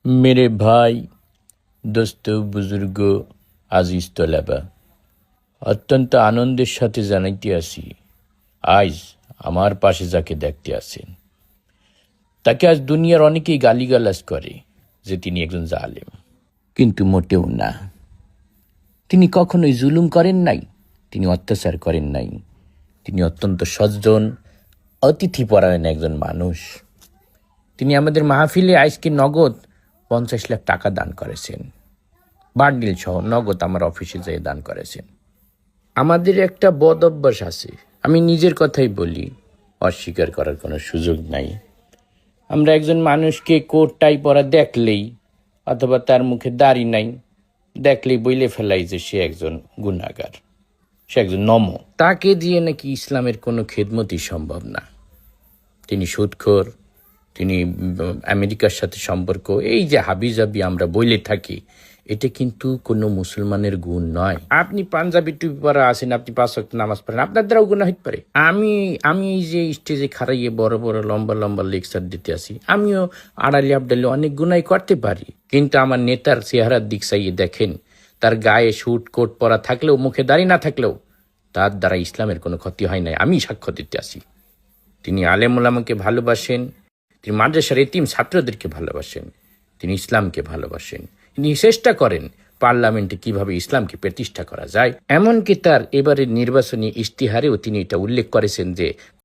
मेरे भाई दोस्तों বুজুর্গ আজিজ তোলাবা অত্যন্ত আনন্দের সাথে জানাইতে আসি আজ আমার পাশে যাকে দেখতে আছেন তাকে আজ দুনিয়ার অনেকেই গালিগালাজ করে যে তিনি একজন জালেম, কিন্তু মোটেও না। তিনি কখনোই জুলুম করেন নাই, তিনি অত্যাচার করেন নাই। তিনি অত্যন্ত সজ্জন, অতিথিপরায়ণ একজন মানুষ। তিনি আমাদের মাহফিলে আজকে নগদ 50 লাখ টাকা দান করেছেন, বান্ডিল সহ নগদ আমার অফিসে যেয়ে দান করেছেন। আমাদের একটা বদ অভ্যাস আছে, আমি নিজের কথাই বলি, অস্বীকার করার কোনো সুযোগ নাই। আমরা একজন মানুষকে কোট টাই পরা দেখলেই, অথবা তার মুখে দাড়ি নাই দেখলেই বইলে ফেলাই যে সে একজন গুনাহগার, সে একজন নম। তাকে দিয়ে নাকি ইসলামের কোনো খেদমতই সম্ভব না। তিনি সুদখোর, তিনি আমেরিকার সাথে সম্পর্ক, এই যে হাবিজাবি আমরা বইলে থাকি, এটা কিন্তু কোনো মুসলমানের গুণ নয়। আপনি পাঞ্জাবি টুপি পরা আছেন, আপনি 5 ওয়াক্ত নামাজ পড়েন, আপনার দ্বারাও গুনাহ হতে পারে। আমি এই যে স্টেজে খাড়াইয়ে বড় বড় লম্বা লম্বা লেকচার দিতে আসি, আমিও আড়ালি আবডালি অনেক গুনাহ করতে পারি, কিন্তু আমার নেতার চেহারার দিক চাইয়ে দেখেন, তার গায়ে স্যুট কোট পরা থাকলেও, মুখে দাড়ি না থাকলেও, তার দ্বারা ইসলামের কোনো ক্ষতি হয় নাই। আমি সাক্ষ্য দিতে আসি। তিনি আলেম ওলামাকে ভালোবাসেন, তিনি মাদ্রাসার এতিম ছাত্রদেরকে ভালোবাসেন, তিনি ইসলামকে ভালোবাসেন। তিনি চেষ্টা করেন পার্লামেন্টে কিভাবে ইসলামকে প্রতিষ্ঠা করা যায়। এমনকি তার এবারের নির্বাচনী ইশতেহারেও তিনি এটা উল্লেখ করেছেন যে